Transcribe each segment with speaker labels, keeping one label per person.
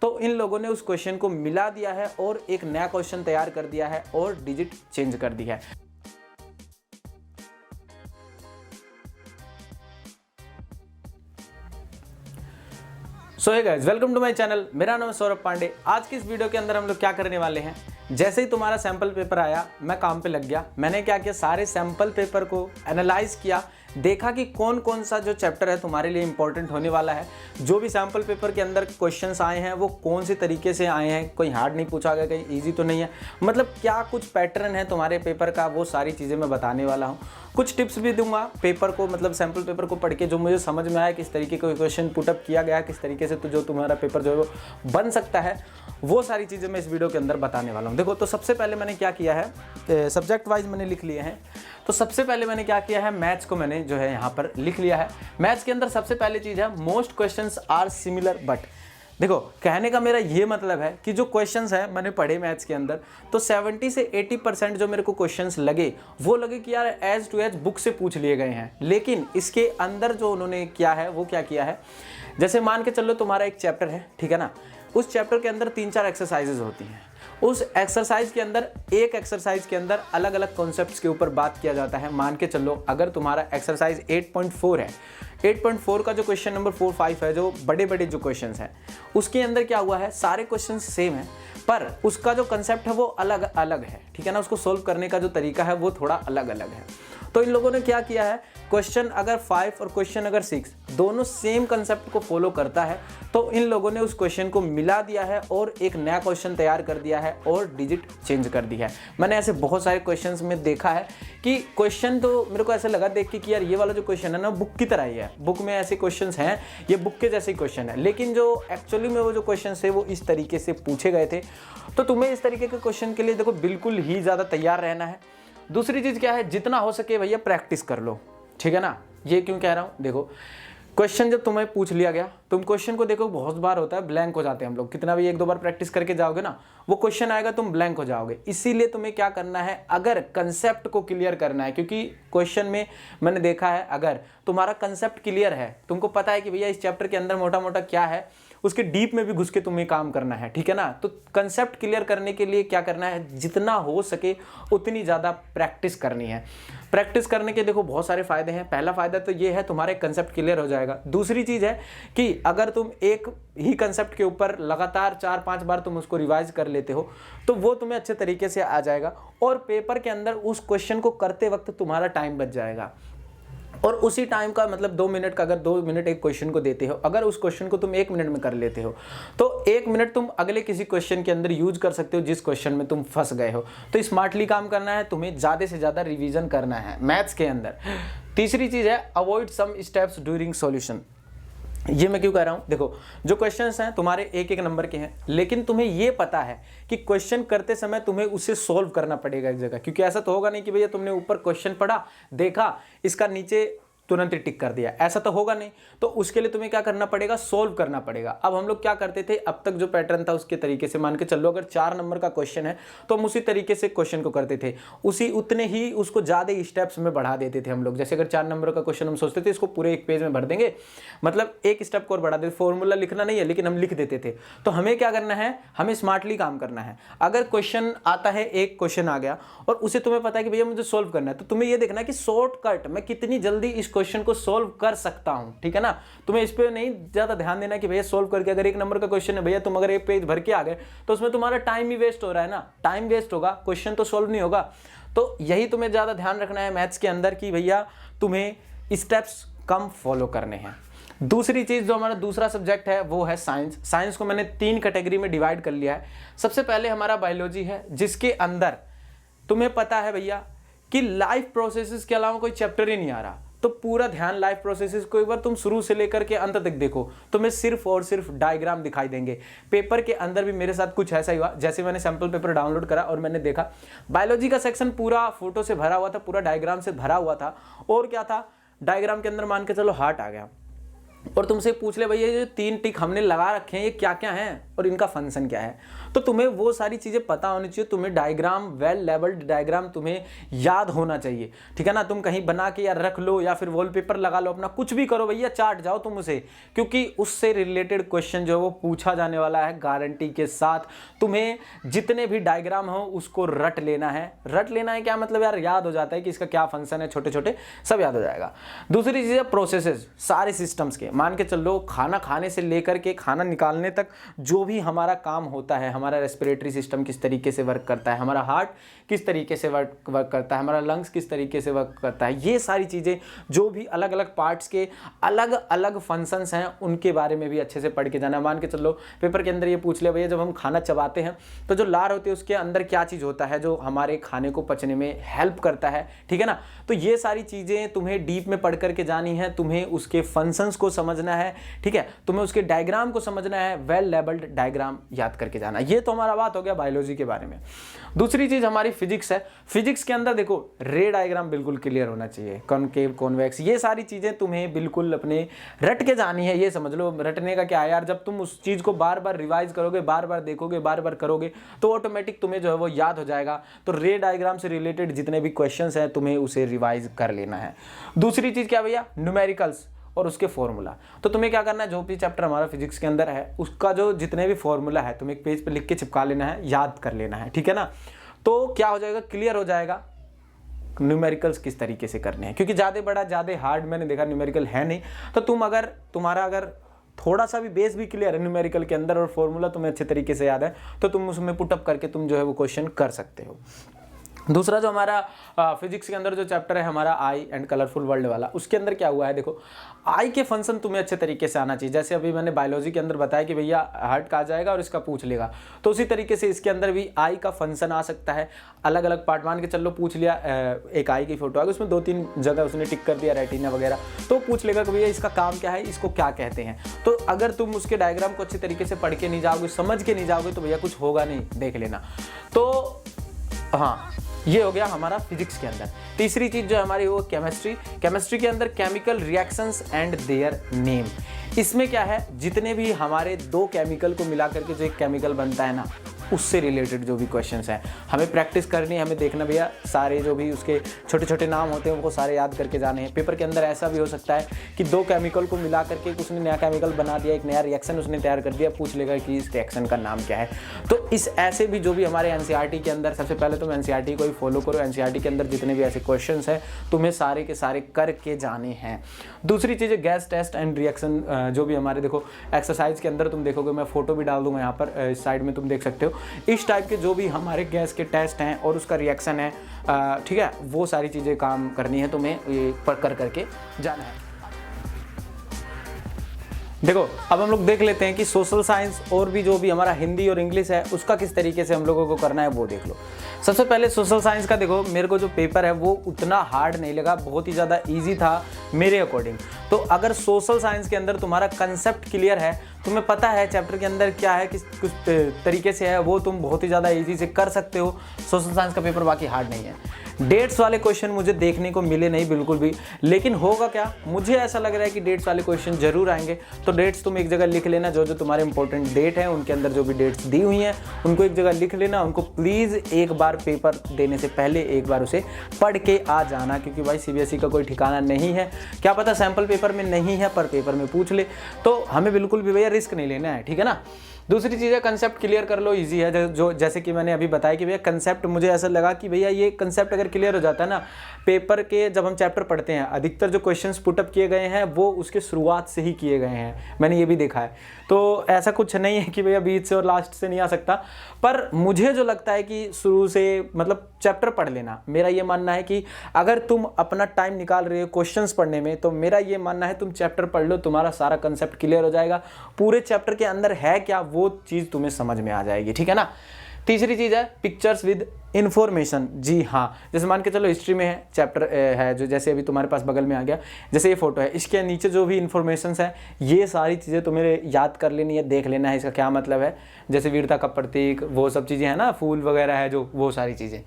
Speaker 1: तो इन लोगों ने उस क्वेश्चन को मिला दिया है और एक नया क्वेश्चन तैयार कर दिया है और डिजिट चेंज कर दी है। So hey guys, welcome to my channel. मेरा नाम है सौरभ पांडे। आज की इस वीडियो के अंदर हम लोग क्या करने वाले हैं, जैसे ही तुम्हारा सैंपल पेपर आया मैं काम पे लग गया। मैंने क्या किया, सारे सैंपल पेपर को एनालाइज किया, देखा कि कौन कौन सा जो चैप्टर है तुम्हारे लिए इंपॉर्टेंट होने वाला है। जो भी सैंपल पेपर के अंदर क्वेश्चंस आए हैं वो कौन से तरीके से आए हैं, कोई हार्ड नहीं पूछा गया, कहीं इजी तो नहीं है, मतलब क्या कुछ पैटर्न है तुम्हारे पेपर का, वो सारी चीज़ें मैं बताने वाला हूँ। कुछ टिप्स भी दूंगा पेपर को, मतलब सैंपल पेपर को पढ़ के जो मुझे समझ में आया किस तरीके का क्वेश्चन पुटअप किया गया है, किस तरीके से तो जो तुम्हारा पेपर जो है वो बन सकता है, वो सारी चीज़ें मैं इस वीडियो के अंदर बताने वाला हूँ। देखो, तो सबसे पहले मैंने क्या किया है, सब्जेक्ट वाइज मैंने लिख लिए हैं। तो सबसे पहले मैंने क्या किया है, मैथ्स को मैंने जो है यहाँ पर लिख लिया है। मैथ्स के अंदर सबसे पहली चीज़ है most questions are similar but. देखो, कहने का मेरा ये मतलब है कि जो क्वेश्चंस हैं मैंने पढ़े मैथ्स के अंदर, तो 70 से 80% जो मेरे को क्वेश्चंस लगे वो लगे कि यार एज टू एज बुक से पूछ लिए गए हैं। लेकिन इसके अंदर जो उन्होंने किया है वो क्या किया है, जैसे मान के चलो तुम्हारा एक चैप्टर है, ठीक है ना, उस चैप्टर के अंदर 3-4 एक्सरसाइजेज होती हैं। उस एक्सरसाइज के अंदर, एक एक्सरसाइज के अंदर अलग अलग कॉन्सेप्ट्स के ऊपर बात किया जाता है। मान के चलो अगर तुम्हारा एक्सरसाइज 8.4 है, 8.4 का जो क्वेश्चन नंबर 4, 5 है, जो बड़े बड़े जो क्वेश्चंस हैं, उसके अंदर क्या हुआ है, सारे क्वेश्चंस सेम हैं पर उसका जो कंसेप्ट है वो अलग अलग है, ठीक है ना, उसको सोल्व करने का जो तरीका है वो थोड़ा अलग अलग है। तो इन लोगों ने क्या किया है, क्वेश्चन अगर 5 और क्वेश्चन अगर 6 दोनों सेम कंसेप्ट को फॉलो करता है, तो इन लोगों ने उस क्वेश्चन को मिला दिया है और एक नया क्वेश्चन तैयार कर दिया है और डिजिट चेंज कर दी है। मैंने ऐसे बहुत सारे क्वेश्चंस में देखा है कि क्वेश्चन तो मेरे को ऐसे लगा देख के कि यार ये वाला जो क्वेश्चन है ना बुक की तरह ही है, बुक में ऐसे क्वेश्चंस हैं, ये बुक के जैसे क्वेश्चन है, लेकिन जो एक्चुअली में वो जो क्वेश्चन थे वो इस तरीके से पूछे गए थे। तो तुम्हें इस तरीके के क्वेश्चन के लिए देखो बिल्कुल ही ज़्यादा तैयार रहना है। दूसरी चीज़ क्या है, जितना हो सके भैया प्रैक्टिस कर लो, ठीक है ना। ये क्यों कह रहा हूँ, देखो क्वेश्चन जब तुम्हें पूछ लिया गया, तुम क्वेश्चन को देखो, बहुत बार होता है ब्लैंक हो जाते हैं हम लोग, कितना भी 1-2 बार प्रैक्टिस करके जाओगे ना, वो क्वेश्चन आएगा तुम ब्लैंक हो जाओगे। इसीलिए तुम्हें क्या करना है, अगर कंसेप्ट को क्लियर करना है, क्योंकि क्वेश्चन में मैंने देखा है अगर तुम्हारा कंसेप्ट क्लियर है, तुमको पता है कि भैया इस चैप्टर के अंदर मोटा मोटा क्या है, उसके डीप में भी घुस के तुम्हें काम करना है, ठीक है ना। तो कंसेप्ट क्लियर करने के लिए क्या करना है, जितना हो सके उतनी ज़्यादा प्रैक्टिस करनी है। प्रैक्टिस करने के देखो बहुत सारे फायदे हैं। पहला फायदा तो ये है, तुम्हारे कंसेप्ट क्लियर हो जाएगा। दूसरी चीज़ है कि अगर तुम एक ही कंसेप्ट के ऊपर लगातार 4-5 बार तुम उसको रिवाइज कर लेते हो तो वो तुम्हें अच्छे तरीके से आ जाएगा और पेपर के अंदर उस क्वेश्चन को करते वक्त तुम्हारा टाइम बच जाएगा। और उसी टाइम का मतलब 2 मिनट का, अगर 2 मिनट एक क्वेश्चन को देते हो, अगर उस क्वेश्चन को तुम 1 मिनट में कर लेते हो तो 1 मिनट तुम अगले किसी क्वेश्चन के अंदर यूज कर सकते हो जिस क्वेश्चन में तुम फंस गए हो। तो स्मार्टली काम करना है, तुम्हें ज़्यादा से ज़्यादा रिवीजन करना है मैथ्स के अंदर। तीसरी चीज़ है avoid some steps during solution. ये मैं क्यों कह रहा हूँ, देखो जो क्वेश्चंस हैं तुम्हारे 1-1 नंबर के हैं, लेकिन तुम्हें ये पता है कि क्वेश्चन करते समय तुम्हें उसे सॉल्व करना पड़ेगा एक जगह, क्योंकि ऐसा तो होगा नहीं कि भैया तुमने ऊपर क्वेश्चन पढ़ा, देखा, इसका नीचे तुरंत ही टिक कर दिया, ऐसा तो होगा नहीं। तो उसके लिए तुम्हें क्या करना पड़ेगा, सोल्व करना पड़ेगा। अब हम लोग क्या करते थे, अब तक जो पैटर्न था उसके तरीके से, मान के चलो अगर 4 नंबर का क्वेश्चन है तो हम उसी तरीके से क्वेश्चन को करते थे, उसी उतने ही उसको ज़्यादा स्टेप्स में बढ़ा देते थे हम लोग। जैसे अगर 4 नंबर का क्वेश्चन हम सोचते थे इसको पूरे 1 पेज में भर देंगे, मतलब एक स्टेप को और बढ़ा देते, फॉर्मूला लिखना नहीं है लेकिन हम लिख देते थे। तो हमें क्या करना है, हमें स्मार्टली काम करना है। अगर क्वेश्चन आता है, एक क्वेश्चन आ गया और उसे तुम्हें पता है कि भैया मुझे सोल्व करना है, तो तुम्हें यह देखना है कि शॉर्टकट मैं कितनी जल्दी इस क्वेश्चन को सोल्व कर सकता हूं, ठीक है ना। तुम्हें इस पे नहीं ज्यादा ध्यान देना कि भैया सोल्व करके, अगर 1 नंबर का क्वेश्चन है भैया तुम अगर 1 पेज भर के आ गए तो उसमें तुम्हारा टाइम ही वेस्ट हो रहा है ना, टाइम वेस्ट होगा, क्वेश्चन तो सोल्व नहीं होगा। तो यही तुम्हें ज्यादा ध्यान रखना है मैथ्स के अंदर कि भैया तुम्हें स्टेप्स कम फॉलो करने हैं। दूसरी चीज जो हमारा दूसरा सब्जेक्ट है वो है साइंस। साइंस को मैंने 3 कैटेगरी में डिवाइड कर लिया है। सबसे पहले हमारा बायोलॉजी है, जिसके अंदर तुम्हें पता है भैया कि लाइफ प्रोसेसेस के अलावा कोई चैप्टर ही नहीं आ रहा। तो पूरा ध्यान लाइफ प्रोसेसेस को एक बार तुम शुरू से लेकर के अंत तक देखो, तुम्हें सिर्फ और सिर्फ डायग्राम दिखाई देंगे। पेपर के अंदर भी मेरे साथ कुछ ऐसा ही हुआ, जैसे मैंने सैंपल पेपर डाउनलोड करा और मैंने देखा बायोलॉजी का सेक्शन पूरा फोटो से भरा हुआ था, पूरा डायग्राम से भरा हुआ था। और क्या था, डायग्राम के अंदर मान के चलो हार्ट आ गया, और तुमसे पूछ ले भाई ये जो 3 टिक हमने लगा रखे हैं ये क्या क्या हैं और इनका फंक्शन क्या है, तो तुम्हें वो सारी चीज़ें पता होनी चाहिए। तुम्हें डायग्राम, वेल लेवल्ड डायग्राम तुम्हें याद होना चाहिए, ठीक है ना। तुम कहीं बना के या रख लो या फिर वॉलपेपर लगा लो, अपना कुछ भी करो भैया, चाट जाओ तुम उसे, क्योंकि उससे रिलेटेड क्वेश्चन जो है वो पूछा जाने वाला है गारंटी के साथ। तुम्हें जितने भी डायग्राम हो उसको रट लेना है। रट लेना है क्या मतलब यार, याद हो जाता है कि इसका क्या फंक्शन है, छोटे छोटे सब याद हो जाएगा। दूसरी चीज़ है प्रोसेसेस, सारे सिस्टम्स के। मान के चलो खाना खाने से लेकर के खाना निकालने तक जो भी हमारा काम होता है, हमारा रेस्पिरेटरी सिस्टम किस तरीके से वर्क करता है, हमारा हार्ट किस तरीके से वर्क करता है, हमारा लंग्स किस तरीके से वर्क करता है, ये सारी चीज़ें जो भी अलग अलग पार्ट्स के अलग अलग फंक्शंस हैं उनके बारे में भी अच्छे से पढ़ के जाना। मान के चलो पेपर के अंदर ये पूछ ले भैया जब हम खाना चबाते हैं तो जो लार होती है उसके अंदर क्या चीज़ होता है जो हमारे खाने को पचने में हेल्प करता है, ठीक है ना। तो ये सारी चीज़ें तुम्हें डीप में पढ़ करके जानी है, तुम्हें उसके फंक्शंस को समझना है, ठीक है, तुम्हें उसके डायग्राम को समझना है, वेल लेबल्ड डायग्राम याद करके जाना। ये तो हमारा बात हो गया बायोलॉजी के बारे में। दूसरी चीज हमारी फिजिक्स है। फिजिक्स के अंदर देखो रे डायग्राम बिल्कुल क्लियर होना चाहिए, कॉनकेव, कॉन्वेक्स, ये सारी चीजें तुम्हें बिल्कुल अपने रट के जानी है। ये समझ लो रटने का क्या है यार, जब तुम उस चीज को बार बार रिवाइज करोगे, बार बार देखोगे, बार बार करोगे तो ऑटोमेटिक तुम्हें जो है वो याद हो जाएगा। तो रे डायग्राम से रिलेटेड जितने भी क्वेश्चंस हैं तुम्हें उसे रिवाइज कर लेना है। दूसरी चीज क्या भैया, न्यूमेरिकल्स और उसके फॉर्मूला। तो तुम्हें क्या करना है, जो भी चैप्टर हमारा फिजिक्स के अंदर है उसका जो जितने भी फॉर्मूला है तुम्हें एक पेज पे लिख के चिपका लेना है, याद कर लेना है, ठीक है ना। तो क्या हो जाएगा, क्लियर हो जाएगा न्यूमेरिकल्स किस तरीके से करने हैं, क्योंकि ज़्यादा बड़ा ज़्यादा हार्ड मैंने देखा न्यूमेरिकल है नहीं। तो तुम्हारा अगर थोड़ा सा भी बेस भी क्लियर है न्यूमेरिकल के अंदर और फॉर्मूला तुम्हें अच्छे तरीके से याद है तो तुम उसमें पुटअप करके तुम जो है वो क्वेश्चन कर सकते हो। दूसरा जो हमारा फिजिक्स के अंदर जो चैप्टर है हमारा आई एंड कलरफुल वर्ल्ड वाला, उसके अंदर क्या हुआ है देखो, आई के फंक्शन तुम्हें अच्छे तरीके से आना चाहिए। जैसे अभी मैंने बायोलॉजी के अंदर बताया कि भैया हार्ट का आ जाएगा और इसका पूछ लेगा, तो उसी तरीके से इसके अंदर भी आई का फंक्शन आ सकता है। अलग अलग पार्ट मान के चलो पूछ लिया, एक आई की फोटो आ गई, उसमें 2-3 जगह उसने टिक कर दिया रेटिना वगैरह, तो पूछ लेगा कि भैया इसका काम क्या है, इसको क्या कहते हैं। तो अगर तुम उसके डायग्राम को अच्छी तरीके से पढ़ के नहीं जाओगे, समझ के नहीं जाओगे तो भैया कुछ होगा नहीं, देख लेना। तो हाँ, ये हो गया हमारा फिजिक्स के अंदर। तीसरी चीज जो हमारी वो केमिस्ट्री। केमिस्ट्री के अंदर chemical reactions and their name. इसमें क्या है, जितने भी हमारे 2 केमिकल को मिला करके जो एक केमिकल बनता है ना, उससे रिलेटेड जो भी क्वेश्चंस हैं हमें प्रैक्टिस करनी है, हमें देखना भैया सारे जो भी उसके छोटे छोटे नाम होते हैं उनको सारे याद करके जाने हैं। पेपर के अंदर ऐसा भी हो सकता है कि 2 केमिकल को मिला करके उसने नया केमिकल बना दिया, एक नया रिएक्शन उसने तैयार कर दिया, पूछ लेगा कि इस रिएक्शन का नाम क्या है। तो इस ऐसे भी जो भी हमारे एनसीईआरटी के अंदर, सबसे पहले तुम एनसीईआरटी को ही फॉलो करो। एनसीईआरटी के अंदर जितने भी ऐसे क्वेश्चन हैं तुम्हें सारे के सारे करके जाने हैं। दूसरी चीज़ है गैस टेस्ट एंड रिएक्शन, जो भी हमारे देखो एक्सरसाइज के अंदर तुम देखोगे, मैं फोटो भी डाल दूंगा यहाँ पर इस साइड में, तुम देख सकते हो। इस टाइप के जो भी हमारे गैस के टेस्ट हैं और उसका रिएक्शन है, ठीक है, वो सारी चीज़ें काम करनी है तुम्हें, ये करके जाना है। देखो अब हम लोग देख लेते हैं कि सोशल साइंस और भी जो भी हमारा हिंदी और इंग्लिश है उसका किस तरीके से हम लोगों को करना है वो देख लो। सबसे पहले सोशल साइंस का देखो, मेरे को जो पेपर है वो उतना हार्ड नहीं लगा, बहुत ही ज़्यादा इजी था मेरे अकॉर्डिंग। तो अगर सोशल साइंस के अंदर तुम्हारा कंसेप्ट क्लियर है, तुम्हें पता है चैप्टर के अंदर क्या है, किस तरीके से है, वो तुम बहुत ही ज़्यादा ईजी से कर सकते हो। सोशल साइंस का पेपर बाकी हार्ड नहीं है। डेट्स वाले क्वेश्चन मुझे देखने को मिले नहीं बिल्कुल भी, लेकिन होगा क्या, मुझे ऐसा लग रहा है कि डेट्स वाले क्वेश्चन जरूर आएंगे। तो डेट्स तुम एक जगह लिख लेना, जो जो तुम्हारे इंपॉर्टेंट डेट हैं उनके अंदर जो भी डेट्स दी हुई हैं उनको एक जगह लिख लेना। उनको प्लीज़ एक बार पेपर देने से पहले एक बार उसे पढ़ के आ जाना, क्योंकि भाई सीबीएसई का कोई ठिकाना नहीं है, क्या पता सैम्पल पेपर में नहीं है पर पेपर में पूछ ले। तो हमें बिल्कुल भी भैया रिस्क नहीं लेना है, ठीक है ना। दूसरी चीज़ है कंसेप्ट क्लियर कर लो, इजी है। जो जैसे कि मैंने अभी बताया कि भैया कंसेप्ट, मुझे ऐसा लगा कि भैया ये कंसेप्ट अगर क्लियर हो जाता है ना, पेपर के जब हम चैप्टर पढ़ते हैं अधिकतर जो क्वेश्चंस पुटअप किए गए हैं वो उसके शुरुआत से ही किए गए हैं, मैंने ये भी देखा है। तो ऐसा कुछ नहीं है कि भैया बीच से और लास्ट से नहीं आ सकता, पर मुझे जो लगता है कि शुरू से मतलब चैप्टर पढ़ लेना, मेरा ये मानना है कि अगर तुम अपना टाइम निकाल रहे हो क्वेश्चंस पढ़ने में, तो मेरा ये मानना है तुम चैप्टर पढ़ लो, तुम्हारा सारा कंसेप्ट क्लियर हो जाएगा, पूरे चैप्टर के अंदर है क्या वो चीज़ तुम्हें समझ में आ जाएगी, ठीक है ना। तीसरी चीज़ है पिक्चर्स विद इन्फॉर्मेशन, जी हाँ, जैसे मान के चलो हिस्ट्री में है चैप्टर है जो जैसे अभी तुम्हारे पास बगल में आ गया, जैसे ये फोटो है, इसके नीचे जो भी इन्फॉर्मेशन है ये सारी चीज़ें तुम्हें याद कर लेनी है, देख लेना है इसका क्या मतलब है। जैसे वीरता का प्रतीक, वो सब चीज़ें हैं ना, फूल वगैरह है जो, वो सारी चीज़ें।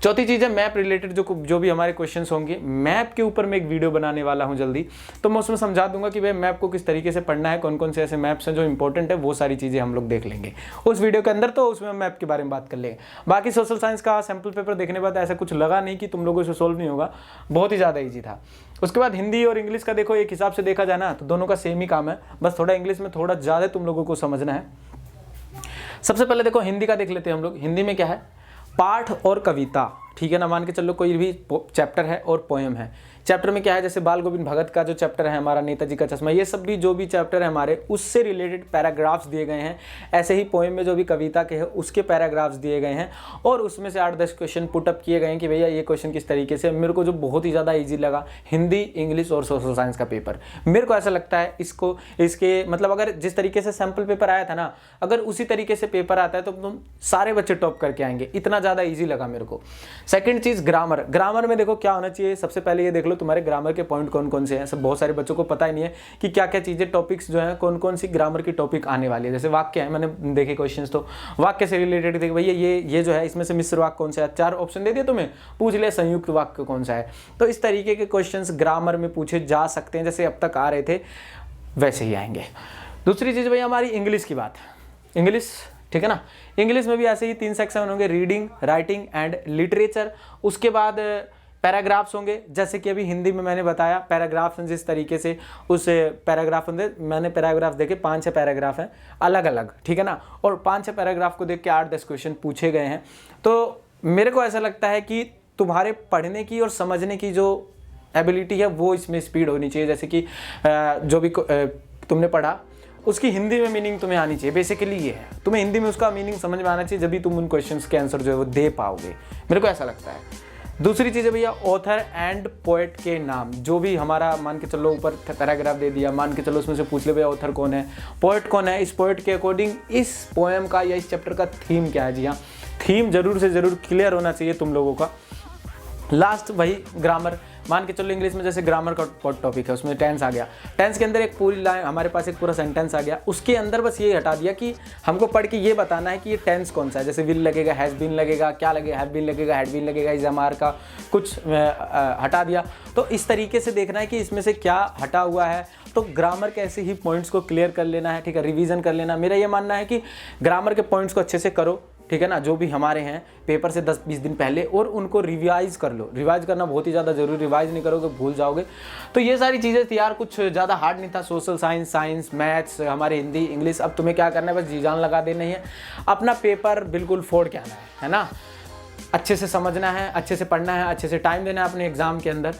Speaker 1: चौथी चीज़ है मैप रिलेटेड, जो भी हमारे क्वेश्चंस होंगे मैप के ऊपर मैं एक वीडियो बनाने वाला हूं जल्दी, तो मैं उसमें समझा दूंगा कि भाई मैप को किस तरीके से पढ़ना है, कौन कौन से ऐसे मैप्स हैं जो इंपॉर्टेंट है, वो सारी चीज़ें हम लोग देख लेंगे उस वीडियो के अंदर। तो उसमें मैप के बारे में बात कर लेंगे। बाकी सोशल साइंस का सैम्पल पेपर देखने के बाद ऐसा कुछ लगा नहीं कि तुम लोगों से सोल्व नहीं होगा, बहुत ही ज़्यादा ईजी था। उसके बाद हिंदी और इंग्लिश का देखो, एक हिसाब से देखा जाए ना तो दोनों का सेम ही काम है, बस थोड़ा इंग्लिश में थोड़ा ज़्यादा तुम लोगों को समझना है। सबसे पहले देखो हिंदी का देख लेते हैं हम लोग। हिंदी में क्या है, पाठ और कविता, ठीक है ना, मान के चलो कोई भी चैप्टर है और पोएम है। चैप्टर में क्या है, जैसे बाल गोविंद भगत का जो चैप्टर है हमारा, नेताजी का चश्मा, ये सब भी जो भी चैप्टर है हमारे उससे रिलेटेड पैराग्राफ्स दिए गए हैं। ऐसे ही पोएम में जो भी कविता के है उसके पैराग्राफ्स दिए गए हैं और उसमें से 8-10 क्वेश्चन पुटअप किए गए हैं कि भैया ये क्वेश्चन किस तरीके से। मेरे को जो बहुत ही ज़्यादा ईजी लगा हिंदी, इंग्लिश और सोशल साइंस का पेपर, मेरे को ऐसा लगता है इसके मतलब अगर जिस तरीके से सैम्पल पेपर आया था ना, अगर उसी तरीके से पेपर आता है तो तुम सारे बच्चे टॉप करके आएंगे, इतना ज़्यादा ईजी लगा मेरे को। सेकेंड चीज़ ग्रामर। ग्रामर में देखो क्या होना चाहिए, सबसे पहले ये देख लो तुम्हारे ग्रामर के पॉइंट कौन कौन से हैं। सब बहुत सारे बच्चों को पता ही नहीं है कि क्या क्या चीज़ें, टॉपिक्स जो हैं, कौन कौन सी ग्रामर की टॉपिक आने वाली है। जैसे वाक्य है, मैंने देखे क्वेश्चंस, तो वाक्य से रिलेटेड देखे भैया ये जो है इसमें से मिश्र वाक्य कौन सा है, 4 ऑप्शन दे दिए तुम्हें, पूछ ले संयुक्त वाक्य कौन सा है। तो इस तरीके के क्वेश्चंस ग्रामर में पूछे जा सकते हैं, जैसे अब तक आ रहे थे वैसे ही आएंगे। दूसरी चीज़ भैया हमारी इंग्लिश की बात, इंग्लिश, ठीक है ना। इंग्लिश में भी ऐसे ही 3 सेक्शन होंगे, रीडिंग, राइटिंग एंड लिटरेचर। उसके बाद पैराग्राफ्स होंगे, जैसे कि अभी हिंदी में मैंने बताया पैराग्राफ्स जिस तरीके से उस पैराग्राफ मैंने पैराग्राफ देखे 5-6 पैराग्राफ हैं अलग अलग, ठीक है ना, और 5-6 पैराग्राफ को देख के 8-10 क्वेश्चन पूछे गए हैं। तो मेरे को ऐसा लगता है कि तुम्हारे पढ़ने की और समझने की जो एबिलिटी है वो इसमें स्पीड होनी चाहिए। जैसे कि जो भी तुमने पढ़ा उसकी हिंदी में मीनिंग तुम्हें आनी चाहिए, बेसिकली ये है, तुम्हें हिंदी में उसका मीनिंग समझ में आना चाहिए, जब भी तुम उन क्वेश्चंस के आंसर जो है वो दे पाओगे, मेरे को ऐसा लगता है। दूसरी चीज़ है भैया ऑथर एंड पोएट के नाम, जो भी हमारा मान के चलो ऊपर पैराग्राफ दे दिया, मान के चलो उसमें से पूछ ले भैया ऑथर कौन है, पोएट कौन है, इस पोएट के अकॉर्डिंग इस पोएम का या इस चैप्टर का थीम क्या है। जी हाँ, थीम जरूर से ज़रूर क्लियर होना चाहिए तुम लोगों का। लास्ट वही ग्रामर, मान के चलो इंग्लिश में जैसे ग्रामर का टॉपिक है, उसमें टेंस आ गया, टेंस के अंदर एक पूरी लाइन हमारे पास एक पूरा सेंटेंस आ गया, उसके अंदर बस ये हटा दिया कि हमको पढ़ के ये बताना है कि ये टेंस कौन सा है। जैसे विल लगेगा, हैज़ बीन लगेगा, क्या लगेगा, हैव बीन लगेगा, हैड बीन लगेगा, इज एम आर का कुछ हटा दिया। तो इस तरीके से देखना है कि इसमें से क्या हटा हुआ है। तो ग्रामर के ऐसे ही पॉइंट्स को क्लियर कर लेना है, ठीक है, रिवीजन कर लेना। मेरा ये मानना है कि ग्रामर के पॉइंट्स को अच्छे से करो, ठीक है ना, जो भी हमारे हैं पेपर से 10-20 दिन पहले, और उनको रिवाइज कर लो। रिवाइज करना बहुत ही ज़्यादा जरूरी, रिवाइज नहीं करोगे भूल जाओगे। तो ये सारी चीज़ें थी यार, कुछ ज़्यादा हार्ड नहीं था। सोशल साइंस, साइंस, मैथ्स, हमारे हिंदी, इंग्लिश, अब तुम्हें क्या करना है, बस जी जान लगा देनी है, अपना पेपर बिल्कुल फोड़ के आना है ना, अच्छे से समझना है, अच्छे से पढ़ना है, अच्छे से टाइम देना है अपने एग्ज़ाम के अंदर।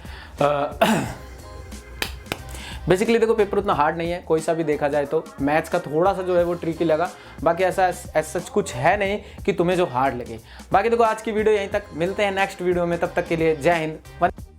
Speaker 1: बेसिकली देखो पेपर उतना हार्ड नहीं है, कोई सा भी देखा जाए तो। मैथ्स का थोड़ा सा जो है वो ट्रिकी लगा, बाकी ऐसा सच कुछ है नहीं कि तुम्हें जो हार्ड लगे। बाकी देखो आज की वीडियो यहीं तक, मिलते हैं नेक्स्ट वीडियो में, तब तक के लिए जय हिंद।